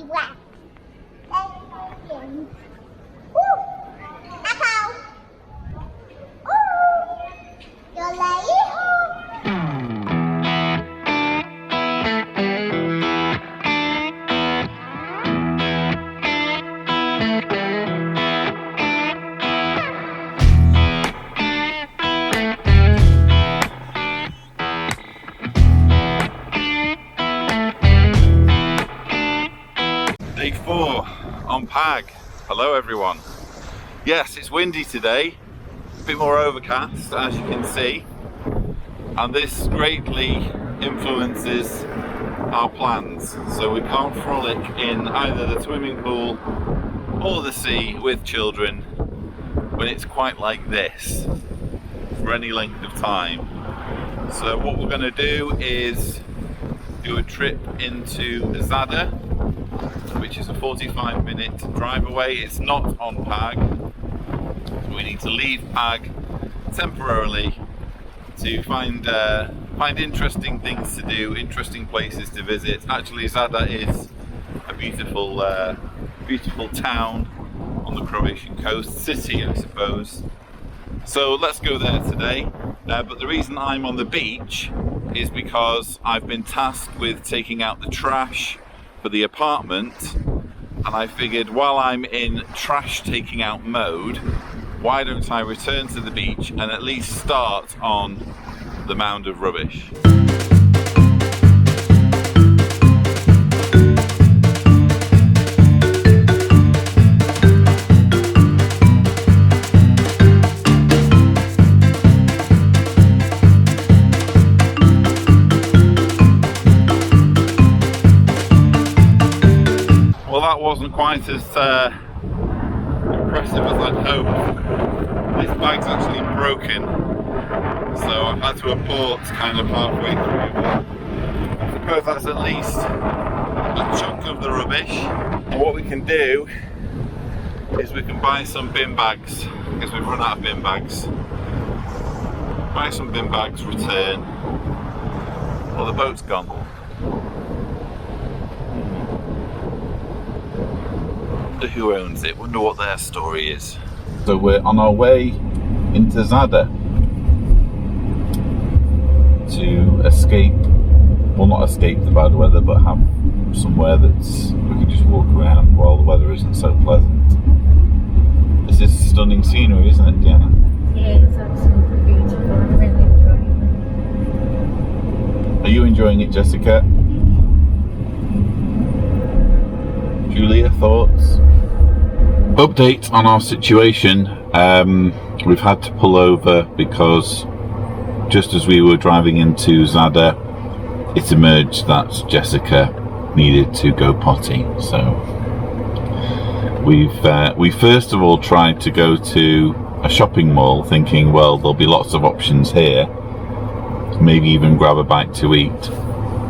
black. Woo! Apple! Ooh! You're like, Day 4 on Pag. Hello everyone. Yes, it's windy today, a bit more overcast as you can see, and this greatly influences our plans. So we can't frolic in either the swimming pool or the sea with children when it's quite like this for any length of time. So what we're going to do is do a trip into Zadar, which is a 45-minute drive away. It's not on Pag, so we need to leave Pag temporarily to find interesting things to do, interesting places to visit. Actually, Zadar is a beautiful town on the Croatian coast, city I suppose. So let's go there today. But the reason I'm on the beach is because I've been tasked with taking out the trash for the apartment, and I figured while I'm in trash taking out mode, why don't I return to the beach and at least start on the mound of rubbish. That wasn't quite as impressive as I'd hoped. This bag's actually broken, so I've had to abort kind of halfway through, but I suppose that's at least a chunk of the rubbish. And what we can do is we can buy some bin bags, because we've run out of bin bags. Buy some bin bags, return. Well, the boat's gone. Who owns it? Wonder what their story is. So we're on our way into Zadar to escape, well not escape the bad weather, but have somewhere that's we can just walk around while the weather isn't so pleasant. This is stunning scenery, isn't it, Diana? yeah, it's absolutely beautiful. I'm really enjoying it. Are you enjoying it, Jessica? Julia, thoughts? Update on our situation. We've had to pull over because just as we were driving into Zadar, it emerged that Jessica needed to go potty. So we first of all tried to go to a shopping mall, thinking, well, there'll be lots of options here. Maybe even grab a bite to eat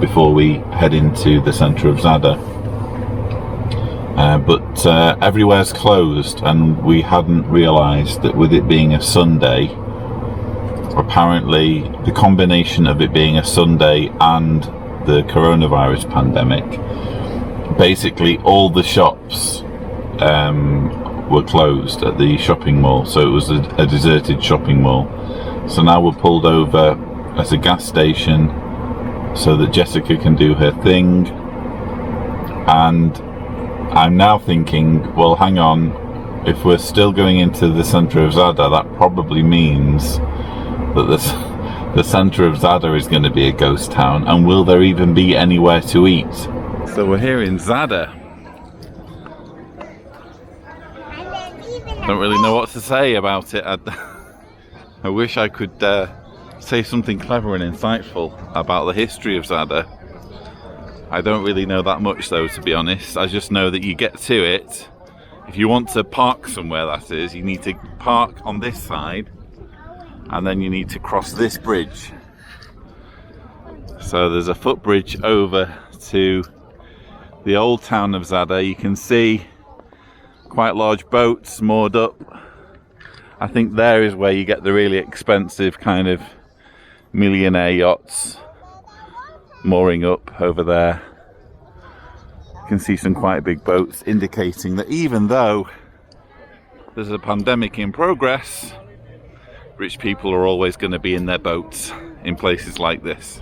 before we head into the centre of Zadar. But everywhere's closed, and we hadn't realised that with it being a Sunday, apparently the combination of it being a Sunday and the coronavirus pandemic, basically all the shops were closed at the shopping mall, so it was a deserted shopping mall. So now we're pulled over at a gas station so that Jessica can do her thing, and I'm now thinking, well, hang on, if we're still going into the centre of Zadar, that probably means that the centre of Zadar is going to be a ghost town, and will there even be anywhere to eat? So we're here in Zadar. Don't really know what to say about it. I wish I could say something clever and insightful about the history of Zadar. I don't really know that much though, to be honest. I just know that you get to it. If you want to park somewhere, that is, you need to park on this side, and then you need to cross this bridge. So there's a footbridge over to the old town of Zadar. You can see quite large boats moored up. I think there is where you get the really expensive kind of millionaire yachts mooring up over there. You can see some quite big boats, indicating that even though there's a pandemic in progress, rich people are always going to be in their boats in places like this.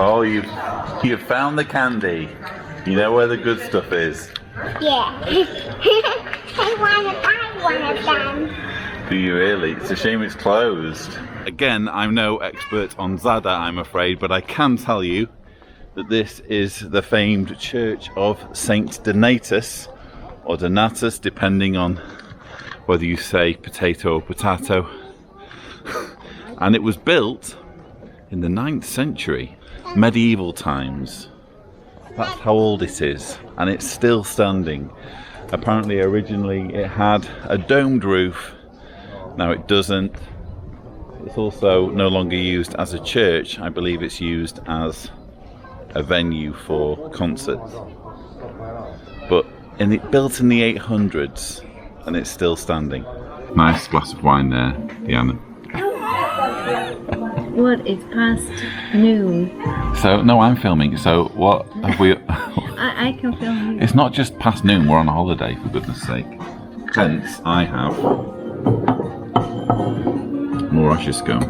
Oh, you've found the candy. You know where the good stuff is. Yeah. I want to buy one of them. Do you really? It's a shame it's closed. Again, I'm no expert on Zadar, I'm afraid, but I can tell you that this is the famed church of Saint Donatus, or Donatus, depending on whether you say potato or potato. And it was built in the 9th century, medieval times. That's how old it is, and it's still standing. Apparently originally it had a domed roof. Now it doesn't. It's also no longer used as a church. I believe it's used as a venue for concerts. But built in the 800s, and it's still standing. Nice glass of wine there, Diana. What? It's past noon. So, no, I'm filming. So, what have we... I can film you. It's not just past noon, we're on a holiday, for goodness sake. Hence, I have more Oshisco.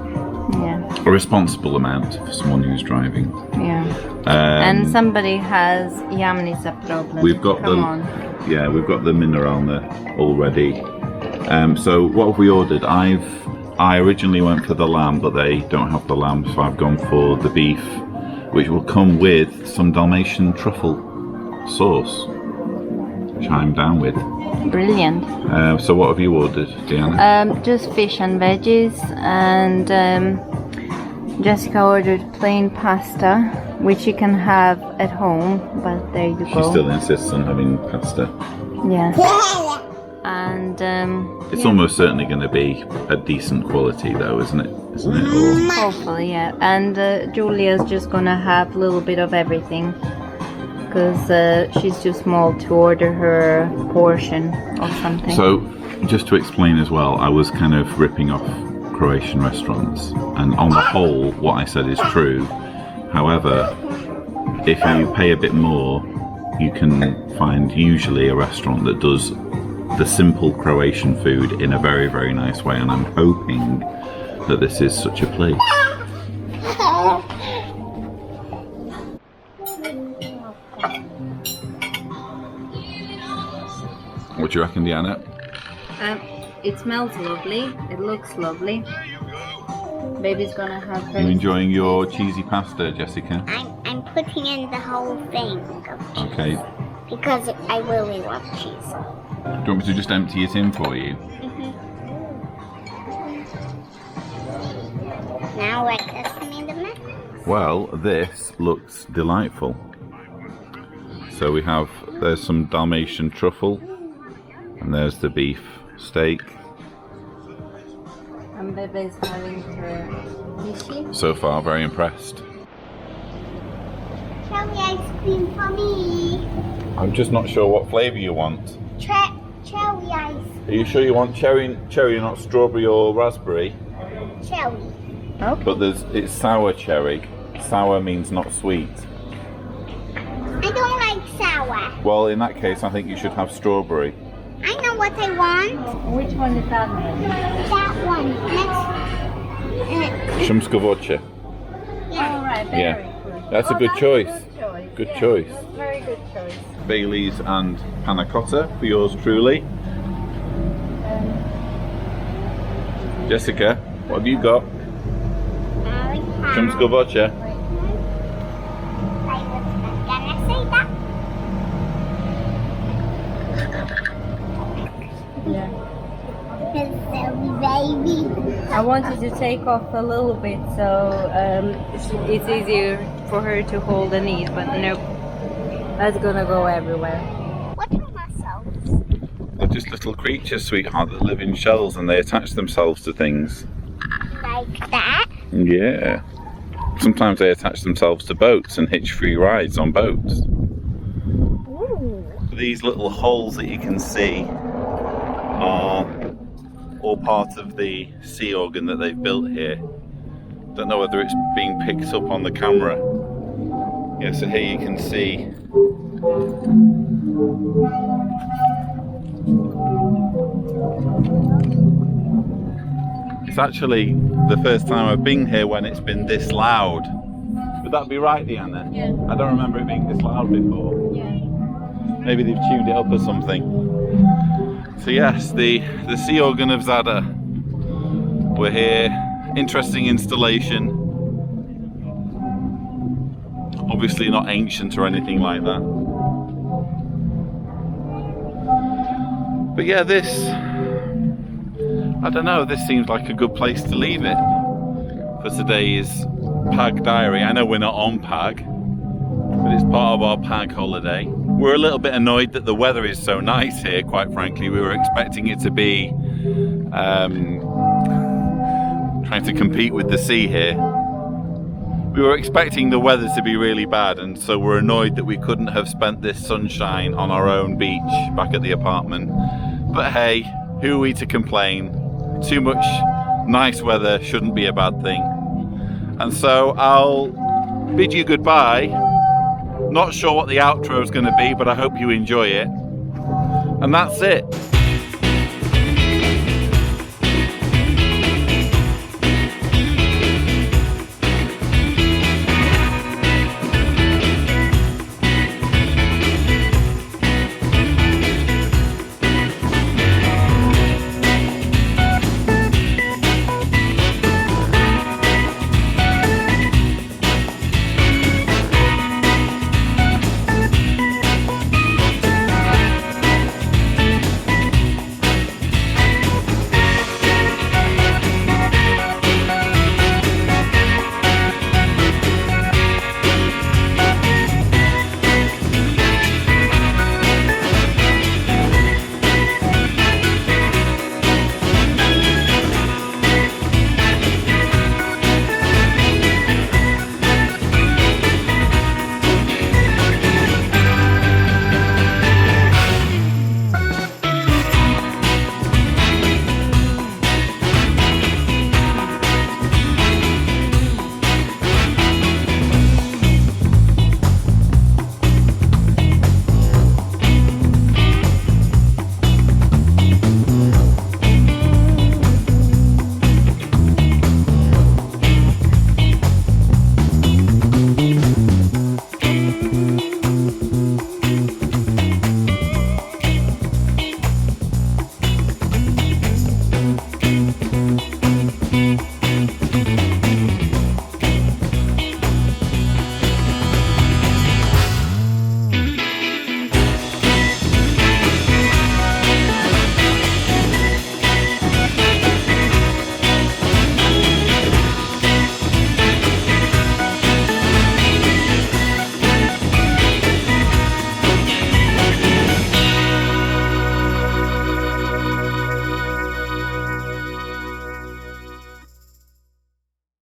Yeah. A responsible amount for someone who's driving. Yeah. And somebody has Yamnica problem. We've got we've got the Mineralna already. So what have we ordered? I originally went for the lamb, but they don't have the lamb, so I've gone for the beef, which will come with some Dalmatian truffle sauce, which I'm down with. Brilliant. So what have you ordered, Diana? Just fish and veggies, and Jessica ordered plain pasta, which you can have at home, but there you go. She still insists on having pasta. Yeah. And it's almost certainly going to be a decent quality, though, isn't it? Or... hopefully, yeah. And Julia's just gonna have a little bit of everything, because she's too small to order her portion of something. So, just to explain as well, I was kind of ripping off Croatian restaurants, and on the whole, what I said is true. However, if you pay a bit more, you can find usually a restaurant that does the simple Croatian food in a very, very nice way, and I'm hoping that this is such a place. What do you reckon, Diana? It smells lovely. It looks lovely. Baby's gonna have her. Are you enjoying your cheesy pasta, Jessica? I'm putting in the whole thing of cheese. Okay. Because I really love cheese. Do you want me to just empty it in for you? Now let us come in the mix. Well, this looks delightful. So we have, there's some Dalmatian truffle, and there's the beef steak. And Baby's having her fishy. So far, very impressed. Cherry ice cream for me. I'm just not sure what flavour you want. Cherry ice. Are you sure you want cherry, not strawberry or raspberry? Cherry. Okay. But it's sour cherry. Sour means not sweet. I don't like sour. Well, in that case, I think you should have strawberry. I know what I want. Which one is that one? That one. Next. Shumskovocha. Yeah. All right. Very good. That's a good choice. Good Yeah, choice. Very good choice. Bailey's and panna cotta for yours truly. Jessica, what have you got? Shumskovocha. I was gonna say that. I wanted to take off a little bit so it's easier for her to hold and eat, but nope, that's gonna go everywhere. What are mussels? They're just little creatures, sweetheart, that live in shells and they attach themselves to things. Like that? Yeah. Sometimes they attach themselves to boats and hitch free rides on boats. Ooh. These little holes that you can see are all part of the sea organ that they've built here. Don't know whether it's being picked up on the camera. Yeah, so here you can see it's actually the first time I've been here when it's been this loud. Would that be right, Deanna? Yeah. I don't remember it being this loud before. Yeah. Maybe they've tuned it up or something. So yes, the sea organ of Zadar. We're here. Interesting installation. Obviously not ancient or anything like that. But yeah, this, I don't know, this seems like a good place to leave it for today's Pag Diary. I know we're not on Pag, but it's part of our Pag holiday. We're a little bit annoyed that the weather is so nice here, quite frankly. We were expecting it to be trying to compete with the sea here. We were expecting the weather to be really bad, and so we're annoyed that we couldn't have spent this sunshine on our own beach back at the apartment. But hey, who are we to complain? Too much nice weather shouldn't be a bad thing. And so I'll bid you goodbye. Not sure what the outro is going to be, but I hope you enjoy it. And that's it.